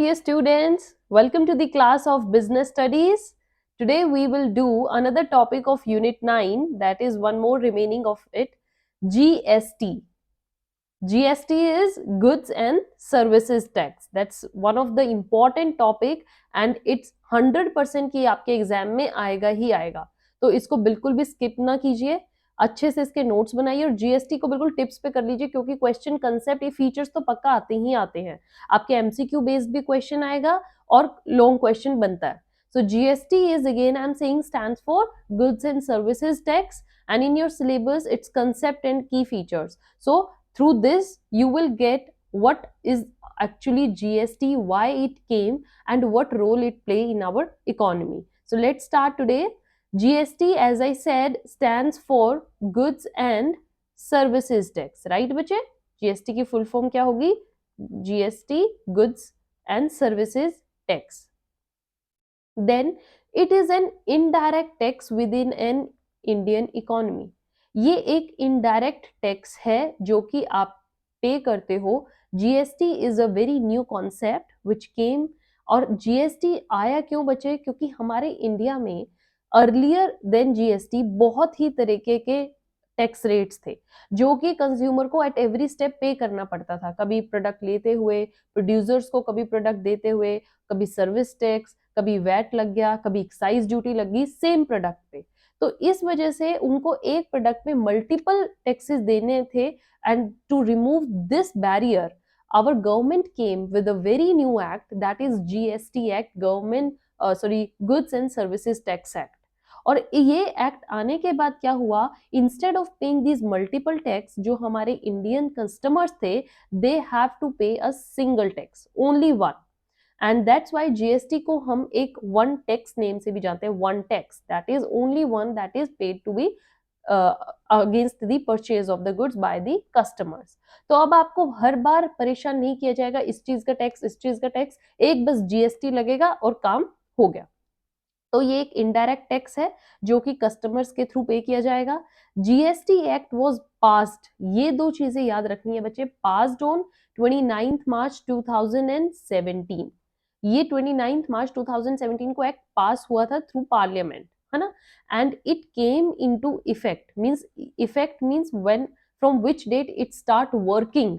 dear students. Welcome to the class of Business Studies. Today we will do another topic of Unit 9, that is one more remaining of it, GST. GST is Goods and Services Tax. That's one of the important topic and it's 100% कि आपके exam में आएगा ही आएगा. तो इसको बिल्कुल भी skip ना कीजिए, अच्छे से इसके नोट्स बनाइए और जीएसटी को बिल्कुल टिप्स पे कर लीजिए क्योंकि क्वेश्चन कंसेप्ट ये फीचर्स तो पक्का आते ही आते हैं. आपके एमसीक्यू बेस्ड भी क्वेश्चन आएगा और लॉन्ग क्वेश्चन बनता है. So GST is, again I'm saying, stands for Goods and Services Tax, and in your syllabus it's concept and key features. So through this you will get what is actually GST, why it came, and what role it play in our economy. So let's start today. GST, as I said, stands for Goods and Services Tax, right बच्चे? GST की full form क्या होगी? GST, Goods and Services Tax. Then it is an indirect tax within an Indian economy. ये एक indirect tax है जो कि आप पे करते हो. GST is a very new concept which came. और GST आया क्यों बचे? क्योंकि हमारे इंडिया में अर्लियर देन GST बहुत ही तरीके के टैक्स रेट्स थे जो कि कंज्यूमर को एट एवरी स्टेप पे करना पड़ता था. कभी प्रोडक्ट लेते हुए, प्रोड्यूसर्स को कभी प्रोडक्ट देते हुए, कभी सर्विस टैक्स, कभी वैट लग गया, कभी एक्साइज ड्यूटी लग गई सेम प्रोडक्ट पे. तो इस वजह से उनको एक प्रोडक्ट में मल्टीपल टैक्सेस देने थे. And to remove this barrier our government came with a very new act, that is GST Act, Goods and Services Tax Act. और ये एक्ट आने के बाद क्या हुआ? Instead of paying this multiple tax, जो हमारे इंडियन कस्टमर्स थे, दे हैव टू पे a single tax, only one. And that's why GST को हम एक वन टैक्स नेम से भी जानते हैं. One tax, that is only one that is paid to be against the purchase of the goods by the customers. तो अब आपको हर बार परेशान नहीं किया जाएगा इस चीज का टैक्स, इस चीज का टैक्स, एक बस जीएसटी लगेगा और काम हो गया. तो ये एक इनडायरेक्ट टैक्स है जो कि कस्टमर्स के थ्रू पे किया जाएगा. जीएसटी एक्ट वाज पास्ड, ये दो चीजें याद रखनी है बच्चे, पास्ड ऑन 29 मार्च 2017. ये 29 मार्च 2017 को एक्ट पास हुआ था थ्रू पार्लियामेंट, है ना. And it came into effect means when, from which date it start working,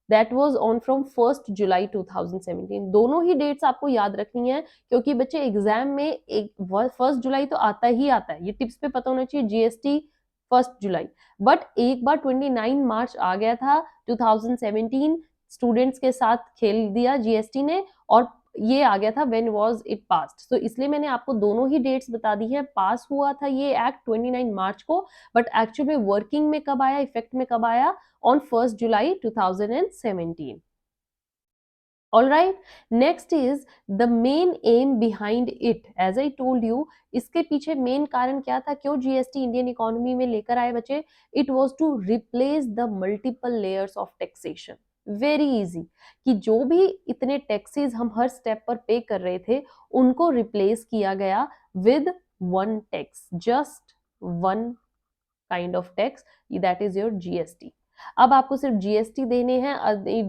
that was on from 1 July 2017. दोनों ही डेट्स आपको याद रखनी है क्योंकि बच्चे एग्जाम में एक 1 जुलाई तो आता ही आता है, ये टिप्स पे पता होना चाहिए. जीएसटी 1 जुलाई, बट एक बार 29 मार्च आ गया था 2017, स्टूडेंट्स के साथ खेल दिया जीएसटी ने और ये आ गया था व्हेन वाज इट पास्ड. तो इसलिए मैंने आपको दोनों ही डेट्स बता दी है. पास हुआ था ये एक्ट 29 मार्च को, बट एक्चुअल में वर्किंग में कब आया, इफेक्ट में कब आया? On 1st July 2017. All right. Next is the main aim behind it. As I told you, इसके पीछे मेन कारण क्या था, क्यों जीएसटी इंडियन इकोनॉमी में लेकर आए बच्चे? It was to replace the multiple layers of taxation. Very easy कि जो भी इतने टैक्सेस हम हर स्टेप पर पे कर रहे थे उनको रिप्लेस किया गया with one tax, just one kind of tax, that is your GST. अब आपको सिर्फ जीएसटी देने हैं,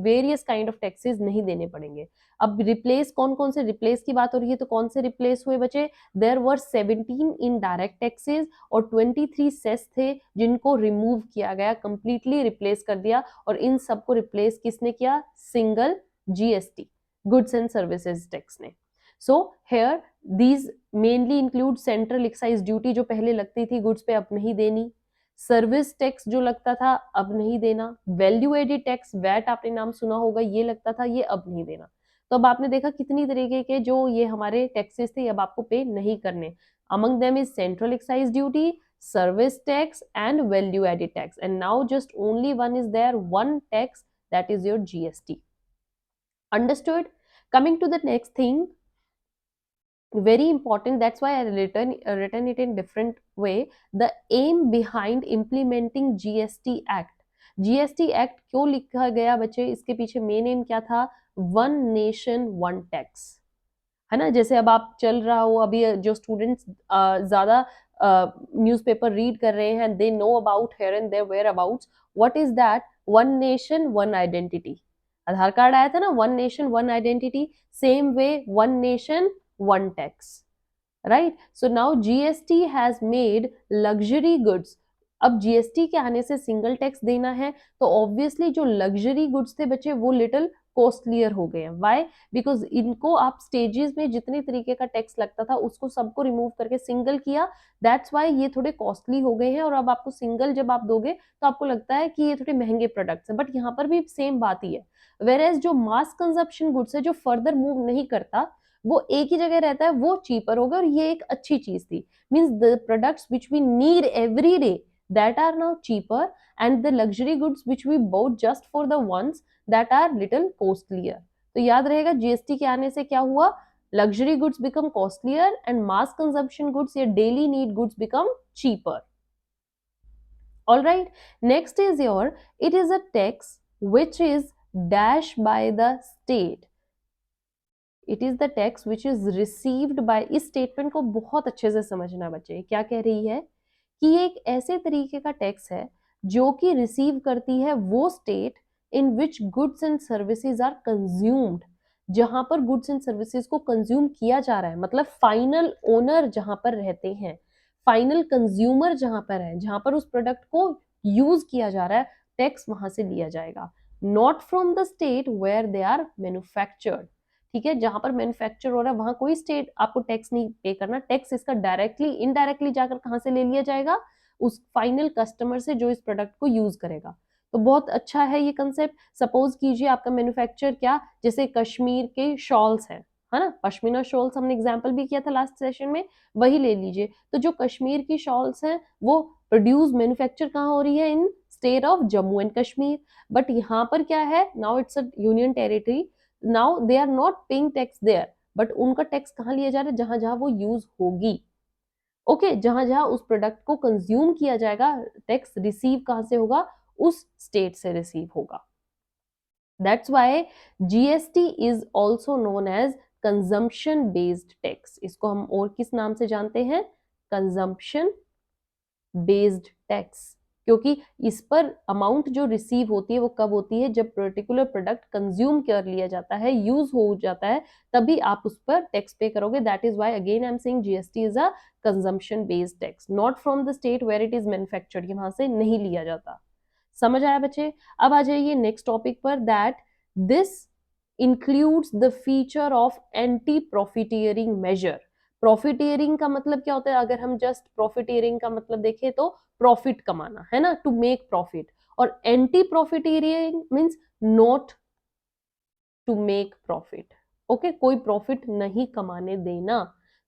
वेरियस काइंड ऑफ टैक्सेस नहीं देने पड़ेंगे. अब रिप्लेस कौन कौन से रिप्लेस की बात हो रही है, तो कौन से रिप्लेस हुए बच्चे? देयर वर 17 इनडायरेक्ट टैक्सेस और 23 सेस थे जिनको रिमूव किया गया, कंप्लीटली रिप्लेस कर दिया. और इन सबको रिप्लेस किसने किया? Single GST, goods and services tax ने. So here these mainly include central excise duty जो पहले लगती थी गुड्स पे, अब नहीं देनी. सर्विस टैक्स जो लगता था अब नहीं देना. वैल्यू एडेड टैक्स, वैट आपने नाम सुना होगा, ये लगता था, ये अब नहीं देना. तो अब आपने देखा कितनी तरीके के जो ये हमारे टैक्सेस थे अब आपको पे नहीं करने. Among them is central excise duty, service tax and value added tax. And now just only one is there, one tax, that is your GST. Understood? Coming to the next thing, very important, that's why I written it in different way. The aim behind implementing GST Act. GST Act क्यों लिखा गया बच्चे? इसके पीछे main M क्या था? One nation one tax, है ना. जैसे अब आप चल रहा हो, अभी जो स्टूडेंट्स ज्यादा न्यूज़पेपर रीड कर रहे हैं, they know about here and there whereabouts. What is that? One nation one identity, Aadhaar card आया था ना, one nation one identity, same way one nation one tax, right. So now GST has made luxury goods. अब जीएसटी के आने से single tax देना है, तो ऑब्वियसली जो लग्जरी गुड्स थे बच्चे वो लिटिल कॉस्टलियर हो गए हैं. व्हाई? बिकॉज इनको आप स्टेजेस में जितने तरीके का टैक्स लगता था उसको सबको रिमूव करके सिंगल किया, दैट्स वाई ये थोड़े कॉस्टली हो गए हैं. और अब आपको सिंगल जब आप दोगे तो आपको लगता है कि ये थोड़े महंगे प्रोडक्ट्स हैं, बट यहाँ पर भी सेम बात ही है. वेर एज जो मास कंजप्शन गुड्स है, जो फर्दर मूव नहीं करता, वो एक ही जगह रहता है, वो चीपर होगा. और ये एक अच्छी चीज थी. Means the products which we need every day that are now cheaper, and the luxury goods which we bought just for the ones that are little costlier. तो याद रहेगा जीएसटी के आने से क्या हुआ, luxury goods become costlier and mass consumption goods या daily need goods become cheaper. All right, next is your, it is a tax which is dash by the state. It is the tax which is received by. इस statement को बहुत अच्छे से समझना बच्चे. क्या कह रही है कि ये एक ऐसे तरीके का टैक्स है जो कि रिसीव करती है वो state in which goods and services are consumed. जहां पर गुड्स एंड सर्विसेज को कंज्यूम किया जा रहा है, मतलब फाइनल ओनर जहां पर रहते हैं, फाइनल कंज्यूमर जहां पर है, जहां पर उस प्रोडक्ट को यूज किया जा रहा है, टैक्स वहां से लिया जाएगा. Not from the state where they are manufactured. ठीक है, जहां पर मैन्युफैक्चर हो रहा है वहां कोई स्टेट आपको टैक्स नहीं पे करना. टैक्स इसका डायरेक्टली इनडायरेक्टली जाकर कहां से ले लिया जाएगा, उस फाइनल कस्टमर से जो इस प्रोडक्ट को यूज करेगा. तो बहुत अच्छा है ये कंसेप्ट. सपोज कीजिए आपका मैन्युफैक्चर क्या, जैसे कश्मीर के शॉल्स है ना, पश्मीना शॉल्स हमने एग्जाम्पल भी किया था लास्ट सेशन में, वही ले लीजिए. तो जो कश्मीर की शॉल्स हैं वो प्रोड्यूस मैन्युफैक्चर कहाँ हो रही है, in state of Jammu and Kashmir. But यहाँ पर क्या है, now it's a union territory, now they are not paying tax there, but उनका टैक्स कहाँ लिया जा रहा है, जहां जहां वो यूज होगी. ओके, जहां जहां उस प्रोडक्ट को कंज्यूम किया जाएगा, टैक्स रिसीव कहां से होगा, उस स्टेट से रिसीव होगा. That's why GST is also known as consumption based tax. इसको हम और किस नाम से जानते हैं, कंजम्पशन बेस्ड टैक्स. क्योंकि इस पर अमाउंट जो रिसीव होती है वो कब होती है, जब पर्टिकुलर प्रोडक्ट कंज्यूम कर लिया जाता है, यूज हो जाता है, तभी आप उस पर टैक्स पे करोगे. That is why again I am saying GST is a consumption based tax, not from the state where it is manufactured. वहां से नहीं लिया जाता. समझ आया बच्चे? अब आ जाइए नेक्स्ट टॉपिक पर, that this includes the feature of anti profiteering measure. Profiteering का मतलब क्या होता है, अगर हम जस्ट प्रॉफिटियरिंग का मतलब देखें तो प्रॉफिट कमाना है ना, टू मेक प्रॉफिट. और anti profiteering means not to make profit. Okay, कोई प्रॉफिट नहीं कमाने देना.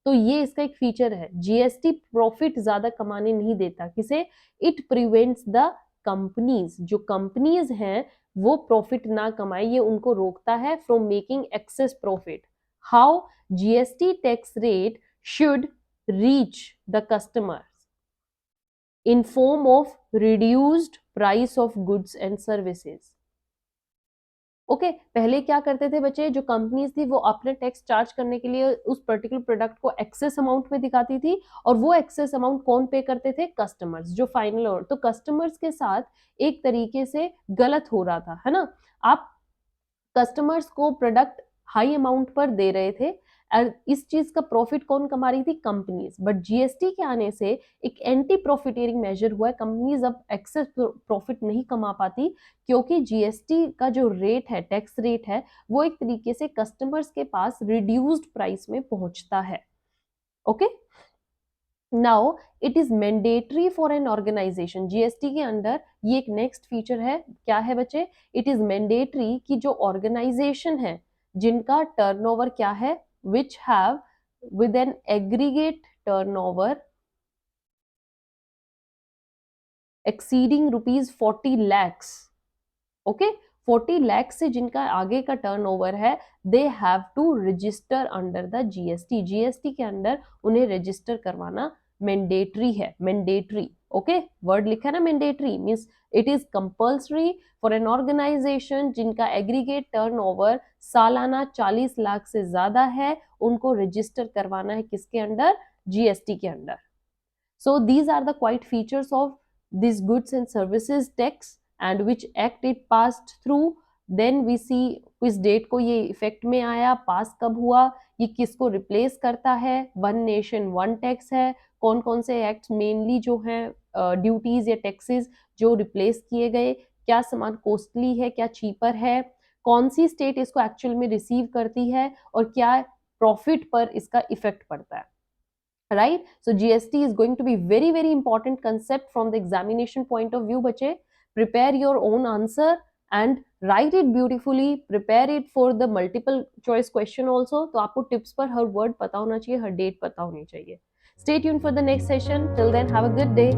तो ये इसका एक फीचर है. जीएसटी प्रॉफिट ज्यादा कमाने नहीं देता. किसे? इट प्रिवेंट्स द कंपनीज, जो कंपनीज हैं वो प्रॉफिट ना कमाए, ये उनको रोकता है from making access profit. How? GST tax rate should reach the customer in form of reduced price of goods and services. Okay, पहले क्या करते थे बच्चे, जो कंपनीज थी वो अपने टैक्स चार्ज करने के लिए उस पर्टिकुलर प्रोडक्ट को एक्सेस अमाउंट में दिखाती थी, और वो एक्सेस अमाउंट कौन पे करते थे, कस्टमर्स, जो फाइनल और. तो कस्टमर्स के साथ एक तरीके से गलत हो रहा था, है ना. आप कस्टमर्स को प्रोडक्ट हाई अमाउंट पर दे रहे थे, और इस चीज का प्रॉफिट कौन कमा रही थी, कंपनीज. बट जीएसटी के आने से एक एंटी प्रॉफिटियरिंग मेजर हुआ है. कंपनीज अब एक्सेस प्रॉफिट नहीं कमा पाती, क्योंकि जीएसटी का जो रेट है, टैक्स रेट है, वो एक तरीके से कस्टमर्स के पास रिड्यूस्ड प्राइस में पहुंचता है. Okay, now it is mandatory for an organization. GST के अंडर ये एक नेक्स्ट फीचर है. क्या है बच्चे? इट इज मैंडेटरी कि जो ऑर्गेनाइजेशन है जिनका टर्नओवर क्या है, which have with an aggregate turnover exceeding rupees 40 lakhs. okay, 40 lakh से जिनका आगे का टर्नओवर है, they have to register under the GST. GST के अंडर उन्हें रजिस्टर करवाना मैंडेटरी है. मैंडेटरी, ओके, वर्ड लिखा है ना, mandatory means it is compulsory for an organization जिनका एग्रीगेट टर्नओवर सालाना 40 लाख से ज्यादा है, उनको रजिस्टर करवाना है किसके अंडर, जीएसटी के under. So these are the quite features of this goods and services tax, and which act it passed through then we see किस डेट को ये इफेक्ट में आया, पास कब हुआ, ये किसको रिप्लेस करता है, वन नेशन वन टैक्स है, कौन कौन से एक्ट मेनली जो हैं ड्यूटीज या टैक्सेस जो रिप्लेस किए गए, क्या सामान कॉस्टली है, क्या चीपर है, कौन सी स्टेट इसको एक्चुअल में रिसीव करती है और क्या प्रॉफिट पर इसका इफेक्ट पड़ता है. Right, so GST is going to be very important concept from the examination point of view. बच्चे prepare your own answer and write it beautifully, prepare it for the multiple choice question also. तो आपको tips पर हर word पता होना चाहिए, हर date पता होनी चाहिए. Stay tuned for the next session. Till then, have a good day.